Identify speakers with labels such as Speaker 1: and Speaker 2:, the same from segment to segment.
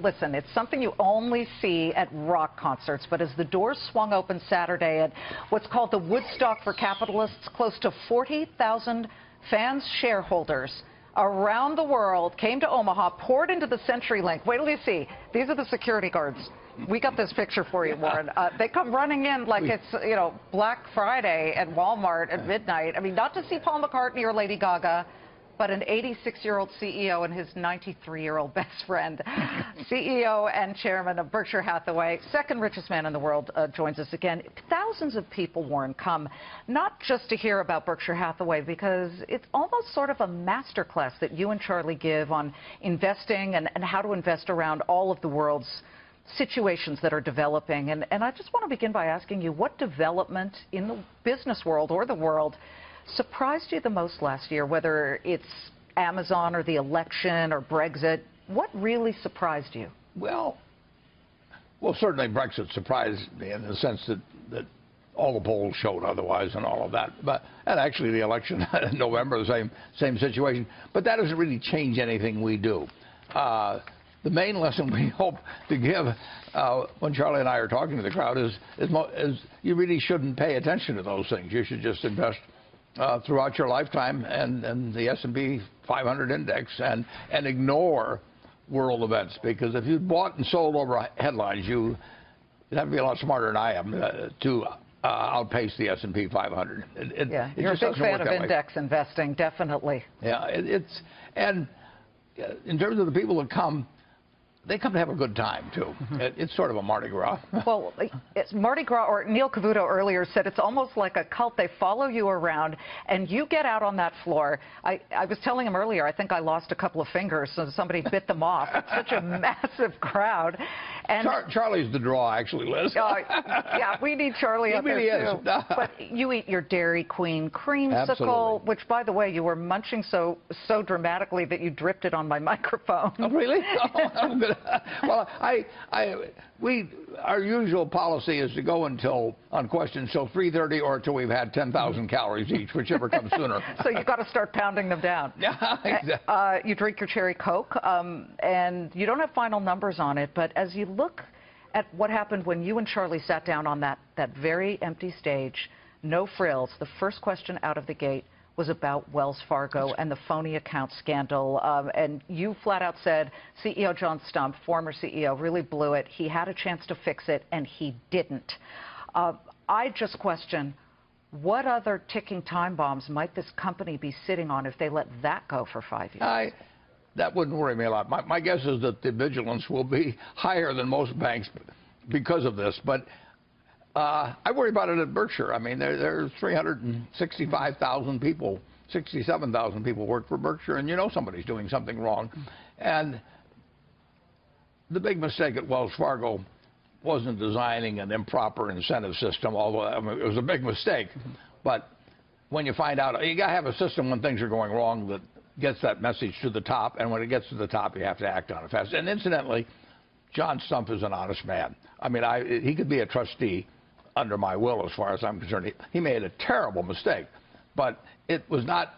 Speaker 1: Listen, it's something you only see at rock concerts, but as the doors swung open Saturday at what's called the Woodstock for Capitalists, close to 40,000 fans, shareholders around the world came to Omaha, poured into the CenturyLink. Wait till you see. These are the security guards. We got this picture for you, Warren. They come running in like it's, Black Friday at Walmart at midnight. I mean, not to see Paul McCartney or Lady Gaga, but an 86-year-old CEO and his 93-year-old best friend. CEO and chairman of Berkshire Hathaway, second richest man in the world, joins us again. Thousands of people, Warren, come not just to hear about Berkshire Hathaway, because it's almost sort of a masterclass that you and Charlie give on investing and how to invest around all of the world's situations that are developing. And I just want to begin by asking you, what development in the business world or the world surprised you the most last year, whether it's Amazon or the election or Brexit? What really surprised you?
Speaker 2: Well, certainly Brexit surprised me in the sense that all the polls showed otherwise and all of that. And actually the election in November, the same situation. But that doesn't really change anything we do. The main lesson we hope to give when Charlie and I are talking to the crowd is you really shouldn't pay attention to those things. You should just invest throughout your lifetime and the S&P 500 index and ignore world events, because if you bought and sold over headlines, you'd have to be a lot smarter than I am to outpace the S&P 500.
Speaker 1: You're a big fan of index investing, definitely.
Speaker 2: Yeah, and in terms of the people that come, they come to have a good time, too. It's sort of a Mardi Gras.
Speaker 1: Well, it's Mardi Gras, or Neil Cavuto earlier said it's almost like a cult. They follow you around, and you get out on that floor. I was telling him earlier, I think I lost a couple of fingers, so somebody bit them off. It's such a massive crowd. And
Speaker 2: Charlie's the draw, actually, Liz.
Speaker 1: Yeah, we need Charlie up there, too. But you eat your Dairy Queen creamsicle,
Speaker 2: Absolutely.
Speaker 1: which, by the way, you were munching so dramatically that you dripped it on my microphone.
Speaker 2: Oh, really? Well, our usual policy is to go on questions till 3:30 or until we've had 10,000 calories each, whichever comes sooner.
Speaker 1: So you've got to start pounding them down.
Speaker 2: Yeah, exactly.
Speaker 1: You drink your cherry Coke, and you don't have final numbers on it, but as you look at what happened when you and Charlie sat down on that very empty stage, no frills, the first question out of the gate was about Wells Fargo and the phony account scandal. And you flat out said CEO John Stumpf, former CEO, really blew it. He had a chance to fix it, and he didn't. I just question, what other ticking time bombs might this company be sitting on if they let that go for 5 years?
Speaker 2: That wouldn't worry me a lot. My guess is that the vigilance will be higher than most banks because of this. But I worry about it at Berkshire. I mean, there's 365,000 people, 67,000 people work for Berkshire, and you know somebody's doing something wrong. And the big mistake at Wells Fargo wasn't designing an improper incentive system, although it was a big mistake. But when you find out, you got to have a system when things are going wrong that gets that message to the top, and when it gets to the top, you have to act on it fast. And incidentally, John Stumpf is an honest man. I mean, he could be a trustee under my will, as far as I'm concerned. He made a terrible mistake, but it was not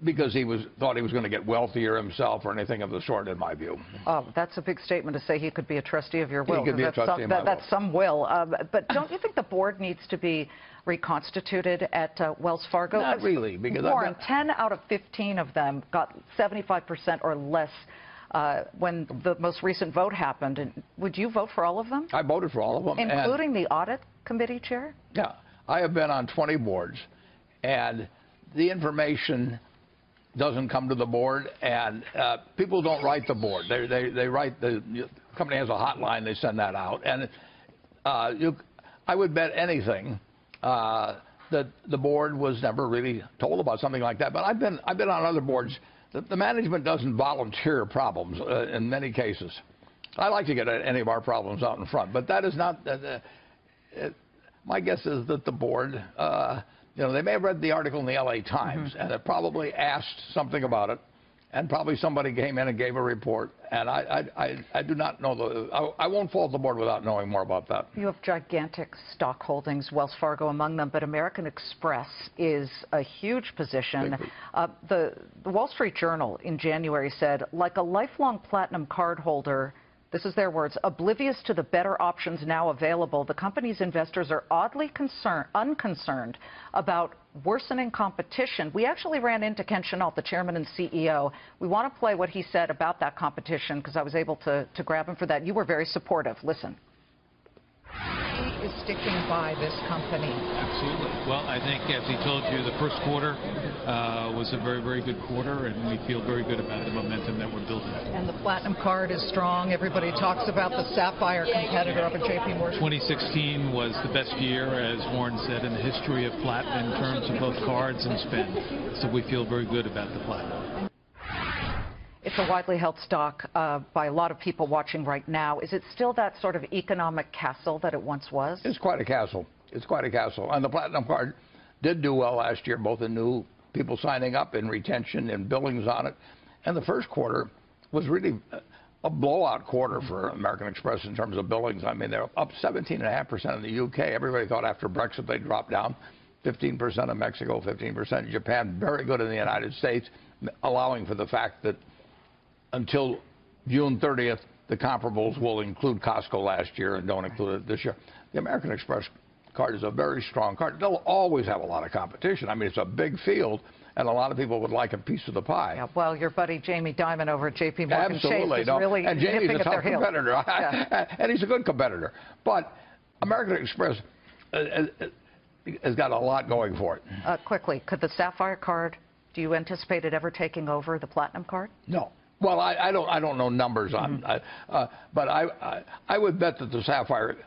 Speaker 2: because he thought he was going to get wealthier himself or anything of the sort, in my view.
Speaker 1: Oh, that's a big statement to say he could be a trustee of your will.
Speaker 2: He could be a trustee of my will.
Speaker 1: That's some will. But don't you think the board needs to be reconstituted at Wells Fargo?
Speaker 2: Not really, because
Speaker 1: Warren, 10 out of 15 of them got 75% or less when the most recent vote happened. And would you vote for all of them?
Speaker 2: I voted for all of them.
Speaker 1: Including the audit committee chair?
Speaker 2: Yeah. I have been on 20 boards, and the information doesn't come to the board, and people don't write the board. They write, the company has a hotline, they send that out. And I would bet anything that the board was never really told about something like that. But I've been on other boards. The management doesn't volunteer problems in many cases. I like to get any of our problems out in front, but that is not. My guess is that the board, they may have read the article in the LA Times, and it probably asked something about it, and probably somebody came in and gave a report, and I do not know I won't fault the board without knowing more about that.
Speaker 1: You have gigantic stock holdings, Wells Fargo among them, but American Express is a huge position. The Wall Street Journal in January said, like a lifelong platinum card holder, This is their words. Oblivious to the better options now available, the company's investors are oddly unconcerned about worsening competition. We actually ran into Ken Chenault, the chairman and CEO. We want to play what he said about that competition because I was able to grab him for that. You were very supportive. Listen. He is sticking by this company.
Speaker 3: Absolutely. Well, I think, as he told you, the first quarter was a very, very good quarter, and we feel very good about the momentum that we're building.
Speaker 1: And the Platinum Card is strong. Everybody talks about the Sapphire competitor up at JP Morgan.
Speaker 3: 2016 was the best year, as Warren said, in the history of Platinum in terms of both cards and spend. So we feel very good about the Platinum.
Speaker 1: It's a widely held stock by a lot of people watching right now. Is it still that sort of economic castle that it once was?
Speaker 2: It's quite a castle. It's quite a castle. And the Platinum Card did do well last year, both in new people signing up, in retention, and billings on it. And the first quarter was really a blowout quarter for American Express in terms of billings. I mean, they're up 17.5% in the UK. Everybody thought after Brexit they'd drop down. 15% in Mexico, 15% in Japan. Very good in the United States, allowing for the fact that until June 30th, the comparables will include Costco last year and don't include it this year. The American Express card is a very strong card. They'll always have a lot of competition. I mean, it's a big field, and a lot of people would like a piece of the pie.
Speaker 1: Yeah, well, your buddy Jamie Dimon over at JP Morgan
Speaker 2: Absolutely,
Speaker 1: Chase is really
Speaker 2: and Jamie's a tough competitor,
Speaker 1: yeah.
Speaker 2: And he's a good competitor. But American Express has got a lot going for it.
Speaker 1: Quickly, could the Sapphire card, do you anticipate it ever taking over the Platinum Card?
Speaker 2: No. Well, I don't know numbers on, but I would bet that the Sapphire,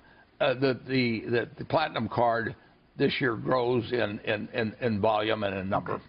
Speaker 2: the Platinum Card this year grows in volume and in number.